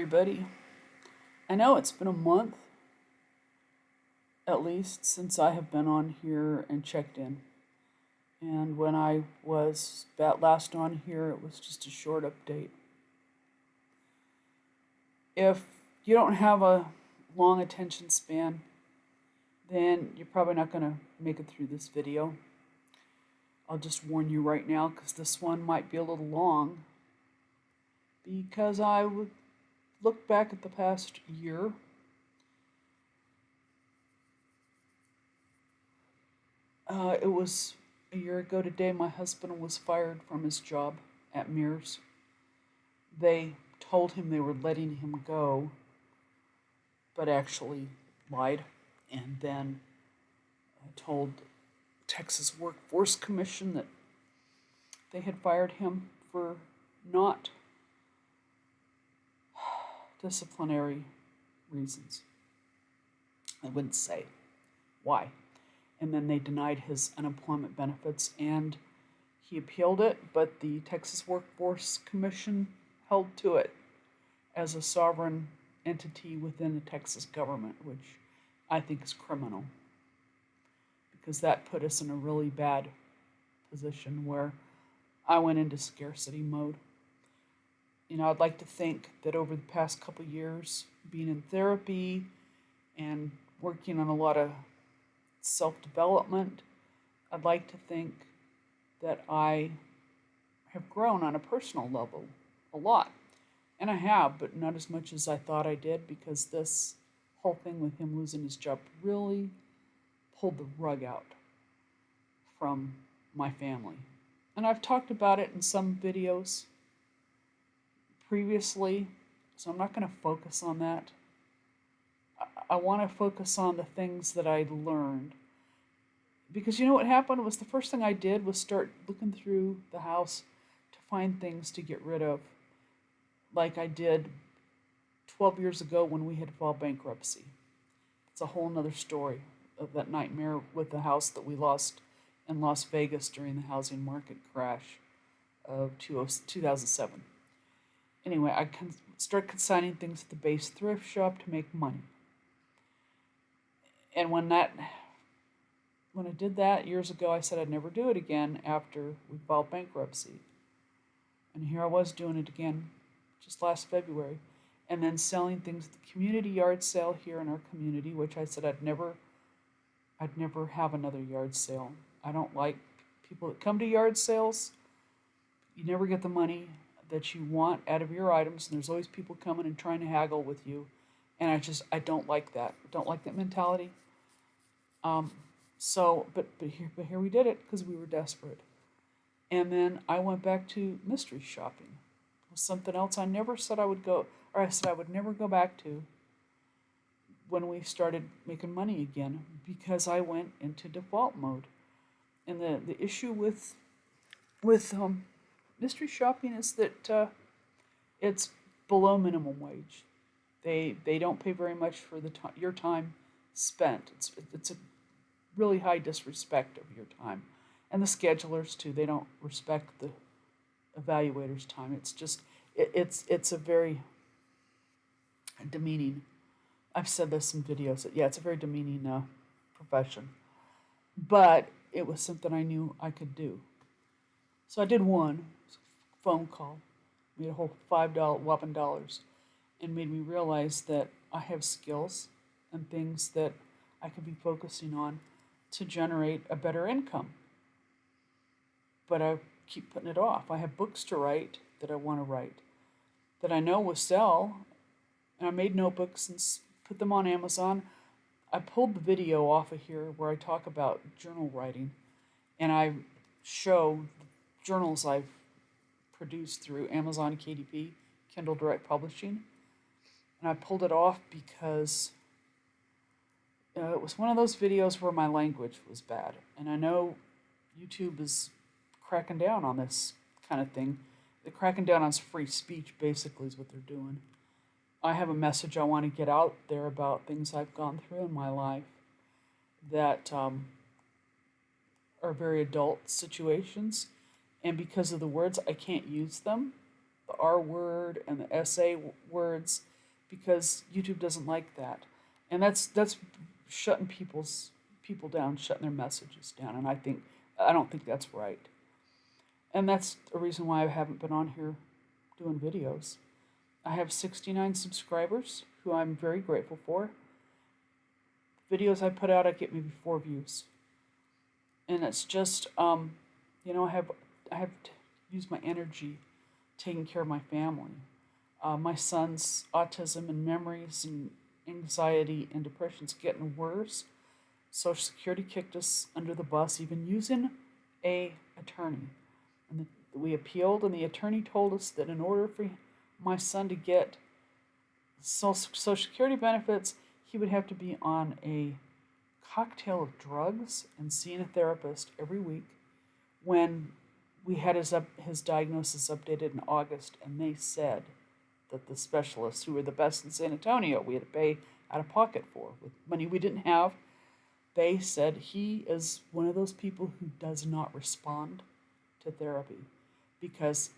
Everybody. I know it's been a month at least since I have been on here and checked in. And when I was last on here, it was just a short update. If you don't have a long attention span, then you're probably not going to make it through this video. I'll just warn you right now because this one might be a little long because I would look back at the past year. It was a year ago today. My husband was fired from his job at Mears. They told him they were letting him go, but actually lied, and then told Texas Workforce Commission that they had fired him for not disciplinary reasons. I wouldn't say why. And then they denied his unemployment benefits, and he appealed it, but the Texas Workforce Commission held to it as a sovereign entity within the Texas government, which I think is criminal, because that put us in a really bad position where I went into scarcity mode. I'd like to think that over the past couple years, being in therapy and working on a lot of self-development, I'd like to think that I have grown on a personal level a lot. And I have, but not as much as I thought I did, because this whole thing with him losing his job really pulled the rug out from my family. And I've talked about it in some videos previously, so I'm not going to focus on that. I want to focus on the things that I learned. Because what happened was the first thing I did was start looking through the house to find things to get rid of, like I did 12 years ago when we had filed bankruptcy. It's a whole nother story of that nightmare with the house that we lost in Las Vegas during the housing market crash of 2007. Anyway, I started consigning things at the base thrift shop to make money. And when I did that years ago, I said I'd never do it again after we filed bankruptcy. And here I was doing it again just last February. And then selling things at the community yard sale here in our community, which I said I'd never have another yard sale. I don't like people that come to yard sales. You never get the money that you want out of your items, and there's always people coming and trying to haggle with you. And I don't like that. I don't like that mentality. But here we did it because we were desperate. And then I went back to mystery shopping. It was something else I never said I would go, or I said I would never go back to when we started making money again, because I went into default mode. And the issue with mystery shopping is that it's below minimum wage. They don't pay very much for your time spent. It's a really high disrespect of your time, and the schedulers too. They don't respect the evaluator's time. It's a very demeaning. I've said this in videos. It's a very demeaning profession, but it was something I knew I could do. So I did one phone call, made a whole $11, and made me realize that I have skills and things that I could be focusing on to generate a better income. But I keep putting it off. I have books to write that I want to write, that I know will sell, and I made notebooks and put them on Amazon. I pulled the video off of here where I talk about journal writing, and I show the journals I've produced through Amazon KDP, Kindle Direct Publishing. And I pulled it off because it was one of those videos where my language was bad. And I know YouTube is cracking down on this kind of thing. They're cracking down on free speech, basically, is what they're doing. I have a message I want to get out there about things I've gone through in my life that are very adult situations. And because of the words, I can't use them. The R word and the SA words because YouTube doesn't like that, and that's shutting people down, shutting their messages down, and I don't think that's right, and that's a reason why I haven't been on here doing videos. I have 69 subscribers who I'm very grateful for. Videos I put out, I get maybe 4 views, and it's just I have to use my energy taking care of my family. My son's autism and memories and anxiety and depression's getting worse. Social Security kicked us under the bus, even using a attorney. And we appealed, and the attorney told us that in order for my son to get Social Security benefits, he would have to be on a cocktail of drugs and seeing a therapist every week. When we had his diagnosis updated in August, and they said that the specialists who were the best in San Antonio, we had to pay out of pocket for with money we didn't have, they said he is one of those people who does not respond to therapy because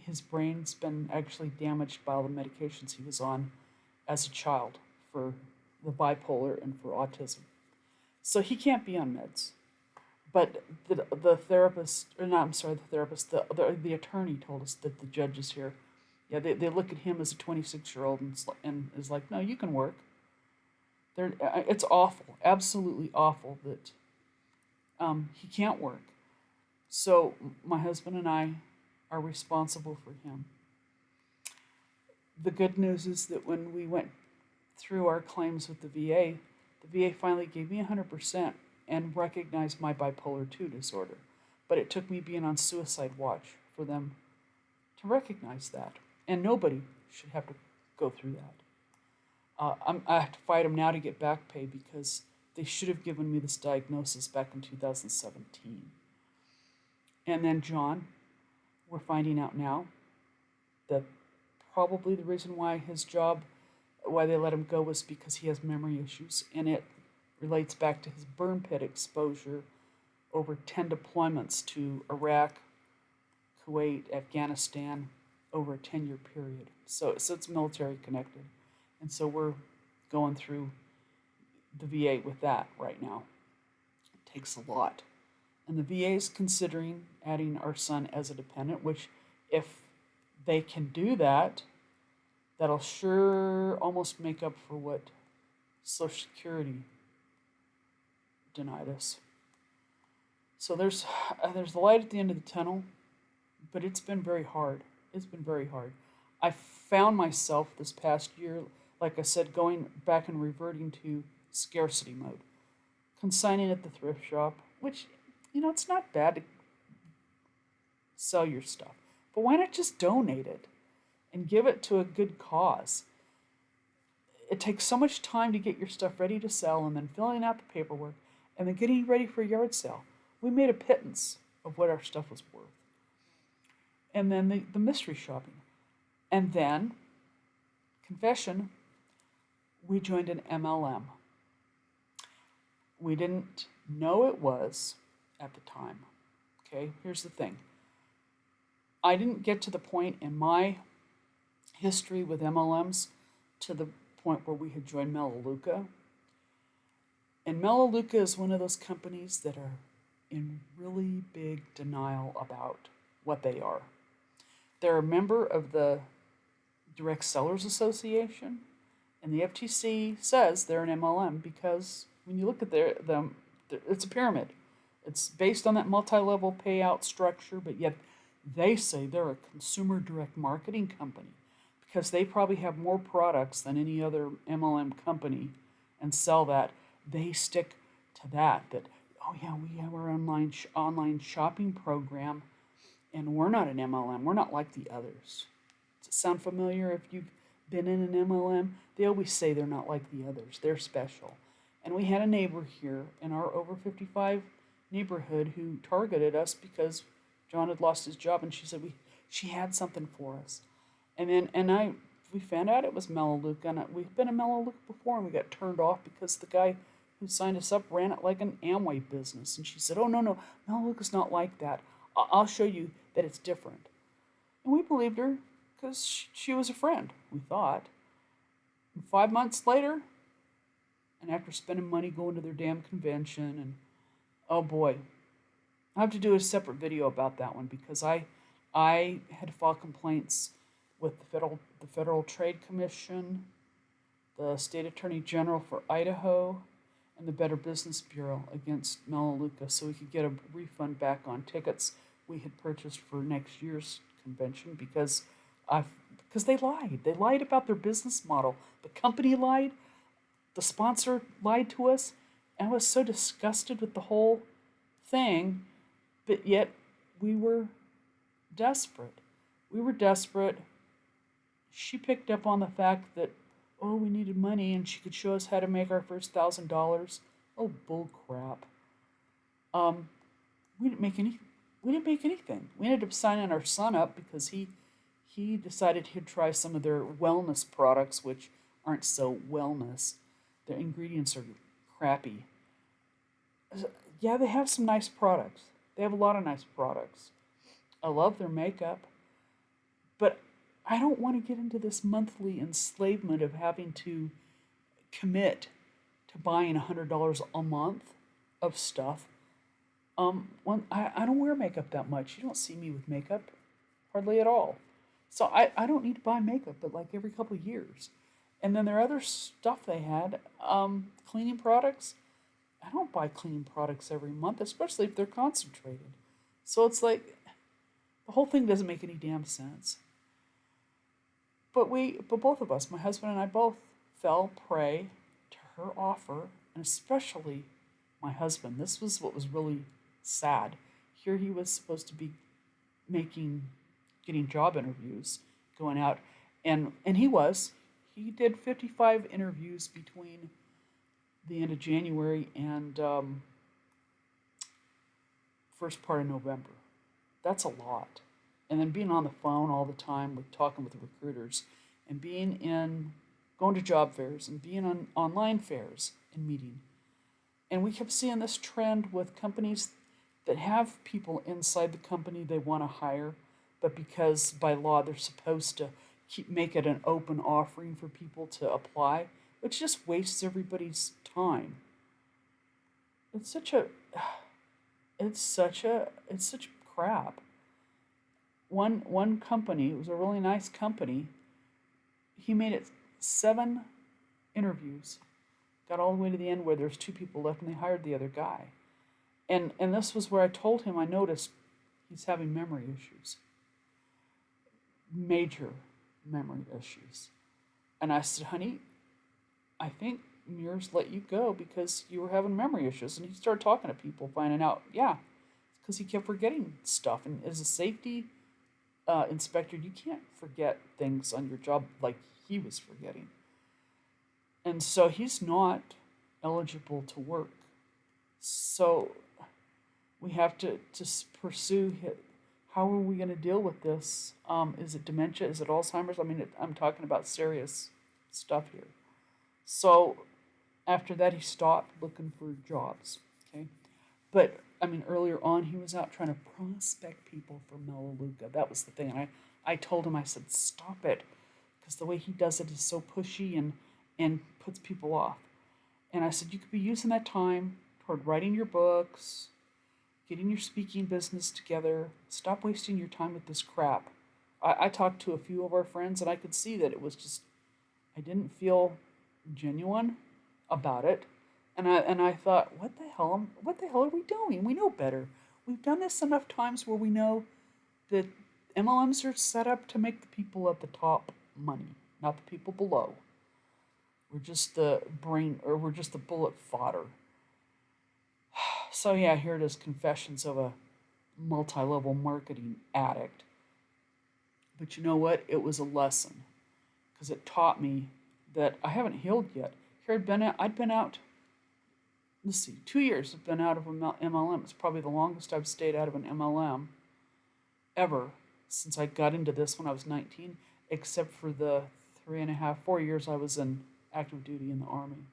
his brain's been actually damaged by all the medications he was on as a child for the bipolar and for autism. So he can't be on meds. But the therapist, or no, I'm sorry, the therapist, the attorney told us that the judges here, yeah, they look at him as a 26-year-old and is like, no, you can work. It's awful, absolutely awful that he can't work. So my husband and I are responsible for him. The good news is that when we went through our claims with the VA finally gave me 100% and recognized my bipolar 2 disorder. But it took me being on suicide watch for them to recognize that. And nobody should have to go through that. I have to fight them now to get back pay because they should have given me this diagnosis back in 2017. And then John, we're finding out now that probably the reason why why they let him go was because he has memory issues, and it relates back to his burn pit exposure over 10 deployments to Iraq, Kuwait, Afghanistan over a 10-year period. So it's military connected. And so we're going through the VA with that right now. It takes a lot. And the VA is considering adding our son as a dependent, which if they can do that, that'll sure almost make up for what Social Security denied us. So there's the light at the end of the tunnel, but it's been very hard. It's been very hard. I found myself this past year, like I said, going back and reverting to scarcity mode. Consigning at the thrift shop, which, it's not bad to sell your stuff. But why not just donate it and give it to a good cause? It takes so much time to get your stuff ready to sell and then filling out the paperwork and then getting ready for a yard sale. We made a pittance of what our stuff was worth. And then the mystery shopping. And then, confession, we joined an MLM. We didn't know it was at the time. Okay, here's the thing. I didn't get to the point in my history with MLMs to the point where we had joined Melaleuca. And Melaleuca is one of those companies that are in really big denial about what they are. They're a member of the Direct Sellers Association, and the FTC says they're an MLM because when you look at them, it's a pyramid. It's based on that multi-level payout structure, but yet they say they're a consumer direct marketing company because they probably have more products than any other MLM company and sell that. They stick to that, oh yeah, we have our online shopping program, and we're not an MLM. We're not like the others. Does it sound familiar if you've been in an MLM? They always say they're not like the others. They're special. And we had a neighbor here in our over 55 neighborhood who targeted us because John had lost his job, and she said she had something for us. And then we found out it was Melaleuca, and we've been a Melaleuca before, and we got turned off because the guy who signed us up ran it like an Amway business. And she said, oh, no, Melaleuca's not like that. I'll show you that it's different. And we believed her because she was a friend, we thought. And 5 months later, and after spending money going to their damn convention, and oh boy, I have to do a separate video about that one because I had to file complaints with the Federal Trade Commission, the State Attorney General for Idaho, and the Better Business Bureau against Melaleuca so we could get a refund back on tickets we had purchased for next year's convention because they lied. They lied about their business model. The company lied, the sponsor lied to us, and I was so disgusted with the whole thing, but yet we were desperate. We were desperate. She picked up on the fact that, oh, we needed money and she could show us how to make our first $1,000. Oh, bull crap. Um, we didn't make any. We didn't make anything. We ended up signing our son up because he decided he'd try some of their wellness products, which aren't so wellness. Their ingredients are crappy. Yeah, they have some nice products. They have a lot of nice products. I love their makeup, but I don't want to get into this monthly enslavement of having to commit to buying $100 a month of stuff. I don't wear makeup that much. You don't see me with makeup hardly at all. So I don't need to buy makeup, but like every couple of years. And then there are other stuff they had, cleaning products. I don't buy cleaning products every month, especially if they're concentrated. So it's like the whole thing doesn't make any damn sense. But both of us, my husband and I both fell prey to her offer, and especially my husband. This was what was really sad. Here he was supposed to be making, getting job interviews, going out, and he was. He did 55 interviews between the end of January and first part of November. That's a lot. And then being on the phone all the time with talking with the recruiters and going to job fairs and being on online fairs and meeting. And we kept seeing this trend with companies that have people inside the company they want to hire, but because by law they're supposed to make it an open offering for people to apply, which just wastes everybody's time. It's such a it's such crap. One company, it was a really nice company, he made it 7 interviews, got all the way to the end where there's 2 people left and they hired the other guy. And this was where I told him I noticed he's having memory issues. Major memory issues. And I said, honey, I think Mears let you go because you were having memory issues. And he started talking to people, finding out, yeah, it's because he kept forgetting stuff. And as a safety inspector, you can't forget things on your job like he was forgetting. And so he's not eligible to work. So we have to pursue how are we going to deal with this? Is it dementia? Is it Alzheimer's? I mean, I'm talking about serious stuff here. So after that, he stopped looking for jobs. Okay, but I mean, earlier on, he was out trying to prospect people for Melaleuca. That was the thing. And I told him, I said, stop it, because the way he does it is so pushy and puts people off. And I said, you could be using that time toward writing your books, getting your speaking business together. Stop wasting your time with this crap. I talked to a few of our friends, and I could see that it was just, I didn't feel genuine about it. And I thought, what the hell are we doing? We know better. We've done this enough times where we know that MLMs are set up to make the people at the top money, not the people below. We're just the we're just the bullet fodder. So yeah, here it is, confessions of a multi-level marketing addict. But you know what? It was a lesson, because it taught me that I haven't healed yet. Here I'd been out, let's see, 2 years I've been out of an MLM. It's probably the longest I've stayed out of an MLM ever since I got into this when I was 19, except for the 4 years I was in active duty in the Army.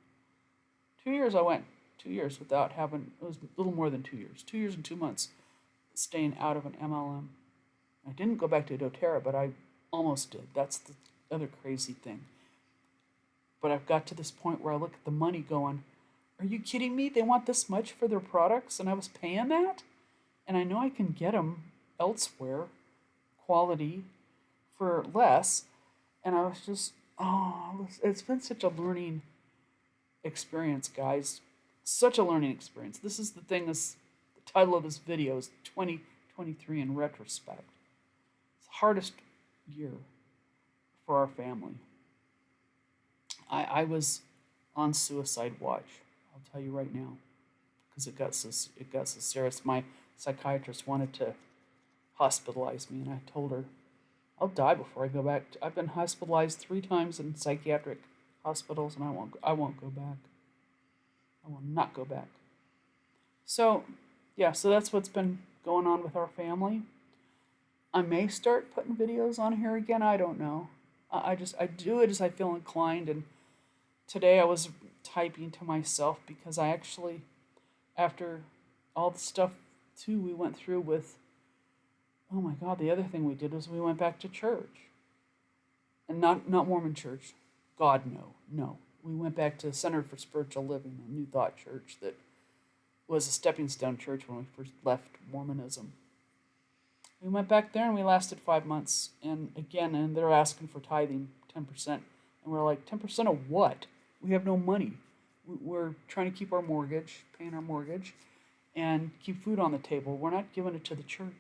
2 years I went, 2 years without having, it was a little more than 2 years, 2 years and 2 months staying out of an MLM. I didn't go back to doTERRA, but I almost did. That's the other crazy thing. But I've got to this point where I look at the money going, are you kidding me? They want this much for their products and I was paying that? And I know I can get them elsewhere, quality, for less. And I was just, it's been such a learning experience, guys. Such a learning experience. This is the thing, the title of this video is 2023 in retrospect. It's the hardest year for our family. I was on suicide watch. I'll tell you right now, because it got so serious. My psychiatrist wanted to hospitalize me, and I told her, I'll die before I go back. I've been hospitalized 3 times in psychiatric hospitals, and I won't go back. I will not go back. So, yeah, so that's what's been going on with our family. I may start putting videos on here again. I don't know. I do it as I feel inclined. And today I was typing to myself because I actually, after all the stuff too we went through with, oh my God, the other thing we did was we went back to church. And not Mormon church. God, no. We went back to Center for Spiritual Living, a New Thought church that was a stepping stone church when we first left Mormonism. We went back there and we lasted 5 months. And they're asking for tithing 10%. And we're like, 10% of what? We have no money. We're trying to keep our mortgage, paying our mortgage, and keep food on the table. We're not giving it to the church.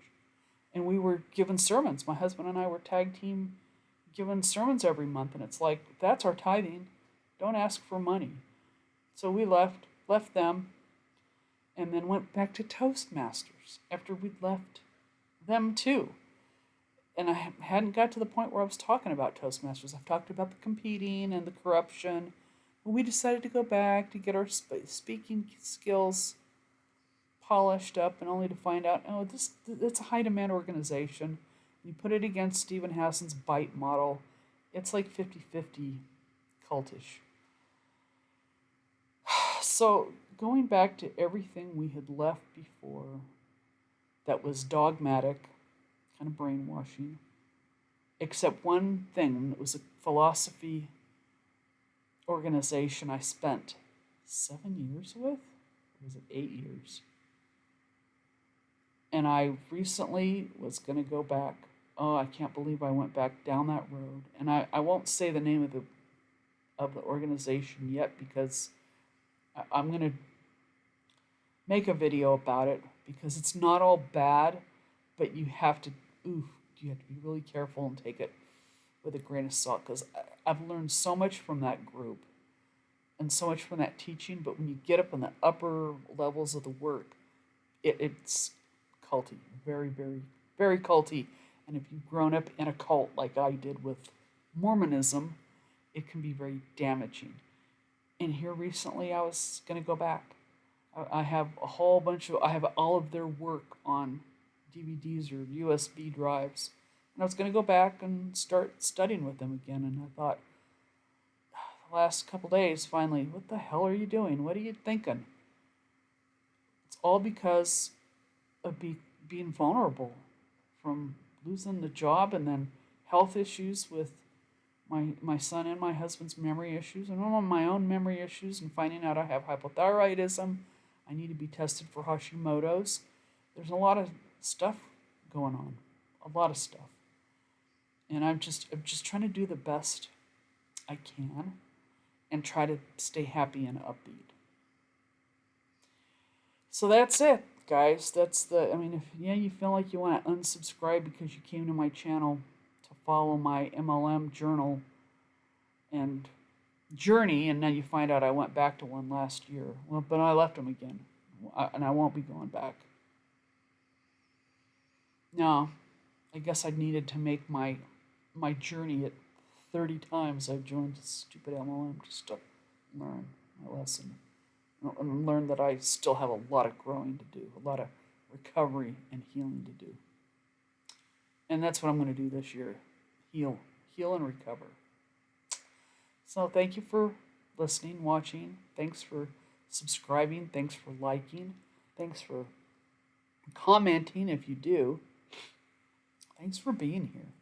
And we were given sermons. My husband and I were tag team given sermons every month. And it's like, that's our tithing. Don't ask for money. So we left them, and then went back to Toastmasters after we'd left them too. And I hadn't got to the point where I was talking about Toastmasters. I've talked about the competing and the corruption. But we decided to go back to get our speaking skills polished up, and only to find out, it's a high demand organization. You put it against Stephen Hassan's bite model, it's like 50-50 cultish. So going back to everything we had left before that was dogmatic, kind of brainwashing, except one thing. It was a philosophy organization I spent 7 years with? Or was it 8 years? And I recently was going to go back. Oh, I can't believe I went back down that road. And I won't say the name of the organization yet, because I'm going to make a video about it, because it's not all bad, but you have to be really careful and take it with a grain of salt, because I've learned so much from that group and so much from that teaching, but when you get up in the upper levels of the work, it's culty, very, very, very culty. And if you've grown up in a cult like I did with Mormonism, it can be very damaging. And here recently I was going to go back. I have I have all of their work on DVDs or USB drives. And I was going to go back and start studying with them again. And I thought, the last couple days, finally, what the hell are you doing? What are you thinking? It's all because of being vulnerable, from losing the job and then health issues with my son and my husband's memory issues, and my own memory issues, and finding out I have hypothyroidism. I need to be tested for Hashimoto's. There's a lot of stuff going on, a lot of stuff. And I'm just trying to do the best I can and try to stay happy and upbeat. So that's it, guys. If you feel like you want to unsubscribe because you came to my channel to follow my MLM journal and journey, and then you find out I went back to one last year. Well, but I left them again, and I won't be going back. No, I guess I needed to make my journey at 30 times I've joined this stupid MLM just to learn my lesson. And learn that I still have a lot of growing to do, a lot of recovery and healing to do. And that's what I'm going to do this year. Heal and recover. So thank you for listening, watching. Thanks for subscribing. Thanks for liking. Thanks for commenting if you do. Thanks for being here.